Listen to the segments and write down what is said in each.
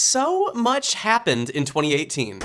So much happened in 2018.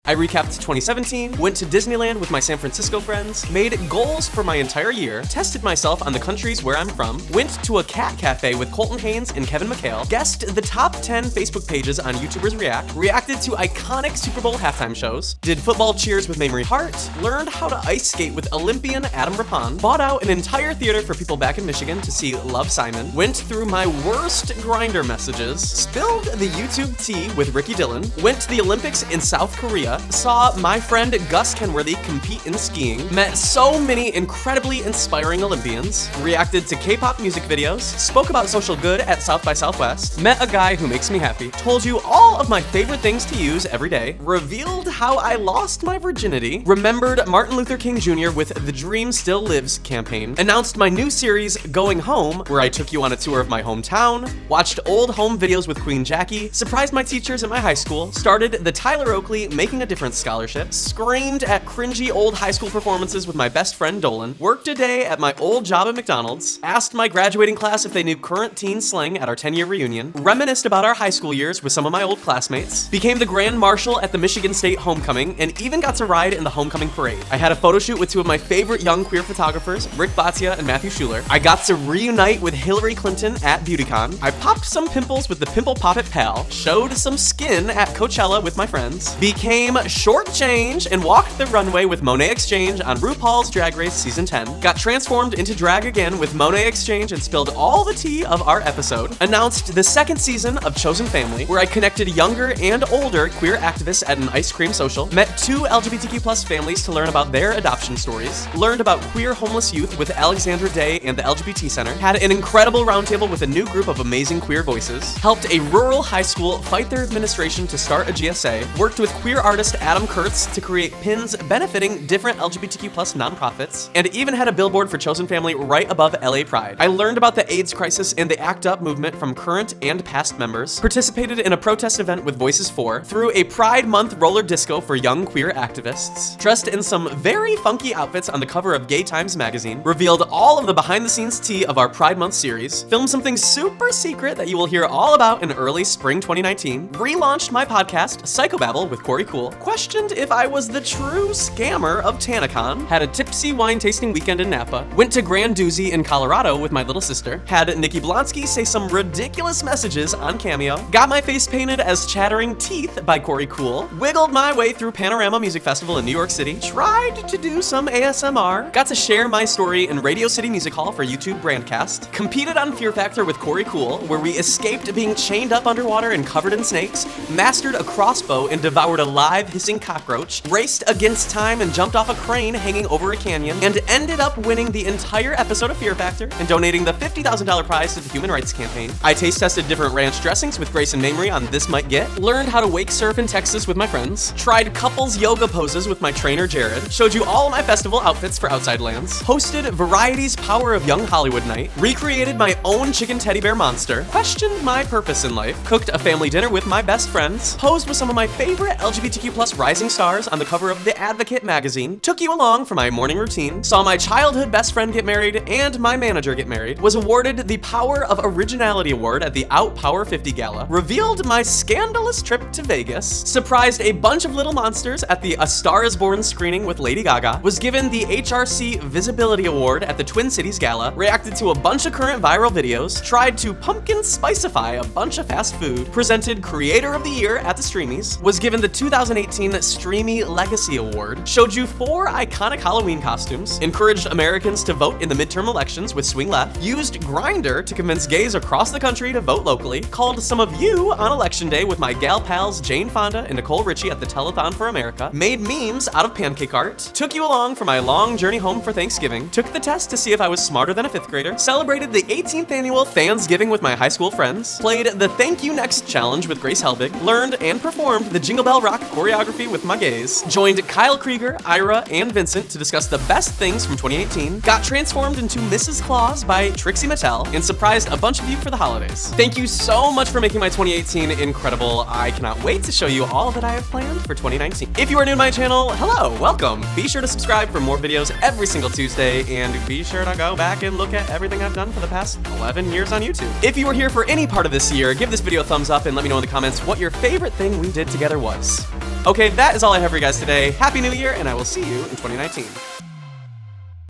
I recapped 2017, went to Disneyland with my San Francisco friends, made goals for my entire year, tested myself on the countries where I'm from, went to a cat cafe with Colton Haynes and Kevin McHale, guessed the top 10 Facebook pages on YouTubers React, reacted to iconic Super Bowl halftime shows, did football cheers with Mamrie Hart, learned how to ice skate with Olympian Adam Rippon, bought out an entire theater for people back in Michigan to see Love, Simon, went through my worst Grindr messages, spilled the YouTube tea with Ricky Dillon, went to the Olympics in South Korea, saw my friend Gus Kenworthy compete in skiing, met so many incredibly inspiring Olympians, reacted to K-pop music videos, spoke about social good at South by Southwest, met a guy who makes me happy, told you all of my favorite things to use every day, revealed how I lost my virginity, remembered Martin Luther King Jr. with the Dream Still Lives campaign, announced my new series Going Home, where I took you on a tour of my hometown, watched old home videos with Queen Jackie, surprised my teachers at my high school, started the Tyler Oakley Making a Difference scholarship, screamed at cringy old high school performances with my best friend Dolan, worked a day at my old job at McDonald's, asked my graduating class if they knew current teen slang at our 10-year reunion, reminisced about our high school years with some of my old classmates, became the Grand Marshal at the Michigan State Homecoming, and even got to ride in the homecoming parade. I had a photo shoot with two of my favorite young queer photographers, Rick Batia and Matthew Schuler. I got to reunite with Hillary Clinton at BeautyCon. I popped some pimples with the Pimple Pop It pal, showed some skin at Coachella with my friends, became short change and walked the runway with Monet Exchange on RuPaul's Drag Race Season 10, got transformed into drag again with Monet Exchange and spilled all the tea of our episode, announced the second season of Chosen Family, where I connected younger and older queer activists at an ice cream social, met two LGBTQ plus families to learn about their adoption stories, learned about queer homeless youth with Alexandra Day and the LGBT Center, had an incredible roundtable with a new group of amazing queer voices, helped a rural high school fight their administration to start a GSA, worked with queer artist Adam Kurtz to create pins benefiting different LGBTQ plus nonprofits, and even had a billboard for Chosen Family right above LA Pride. I learned about the AIDS crisis and the ACT UP movement from current and past members, participated in a protest event with Voices 4, threw a Pride Month roller disco for young queer activists, dressed in some very funky outfits on the cover of Gay Times magazine, revealed all of the behind-the-scenes tea of our Pride Month series, filmed something super secret that you will hear all about in early spring 2019, relaunched my podcast, Psychobabble with Corey Cool, questioned if I was the true scammer of TanaCon, had a tipsy wine tasting weekend in Napa, went to Grand Doozy in Colorado with my little sister, had Nikki Blonsky say some ridiculous messages on Cameo, got my face painted as Chattering Teeth by Corey Cool, wiggled my way through Panorama Music Festival in New York City, tried to do some ASMR, got to share my story in Radio City Music Hall for YouTube Brandcast, competed on Fear Factor with Corey Cool, where we escaped being chained up underwater and covered in snakes, mastered a crossbow and devoured a live hissing cockroach, raced against time and jumped off a crane hanging over a canyon, and ended up winning the entire episode of Fear Factor and donating the $50,000 prize to the Human Rights Campaign. I taste tested different ranch dressings with Grace and Mamrie on This Might Get, learned how to wake surf in Texas with my friends, tried couples yoga poses with my trainer Jared, showed you all my festival outfits for Outside Lands, hosted Variety's Power of Young Hollywood Night, recreated my own chicken teddy bear monster, questioned my purpose in life, cooked a family dinner with my best friends, posed with some of my favorite LGBTQ plus rising stars on the cover of The Advocate magazine, took you along for my morning routine, saw my childhood best friend get married and my manager get married, was awarded the Power of Originality Award at the Out Power 50 Gala, revealed my scandalous trip to Vegas, surprised a bunch of little monsters at the A Star Is Born screening with Lady Gaga, was given the HRC Visibility Award at the Twin Cities Gala, reacted to a bunch of current viral videos, tried to pumpkin spicify a bunch of fast food, presented Creator of the Year at the Streamies, was given the 2018 Streamy Legacy Award, showed you 4 iconic Halloween costumes, encouraged Americans to vote in the midterm elections with Swing Left, used Grindr to convince gays across the country to vote locally, called some of you on election day with my gal pals Jane Fonda and Nicole Richie at the Telethon for America, made memes out of Pancake Art, took you along for my long journey home for Thanksgiving, took the test to see if I was smarter than a 5th grader, celebrated the 18th annual Thanksgiving with my high school friends, played the Thank You Next challenge with Grace Helbig, learned and performed the Jingle Bell Rock choreo choreography with my gaze, joined Kyle Krieger, Ira, and Vincent to discuss the best things from 2018, got transformed into Mrs. Claus by Trixie Mattel, and surprised a bunch of you for the holidays. Thank you so much for making my 2018 incredible. I cannot wait to show you all that I have planned for 2019. If you are new to my channel, hello, welcome. Be sure to subscribe for more videos every single Tuesday, and be sure to go back and look at everything I've done for the past 11 years on YouTube. If you were here for any part of this year, give this video a thumbs up and let me know in the comments what your favorite thing we did together was. Okay, that is all I have for you guys today. Happy New Year, and I will see you in 2019.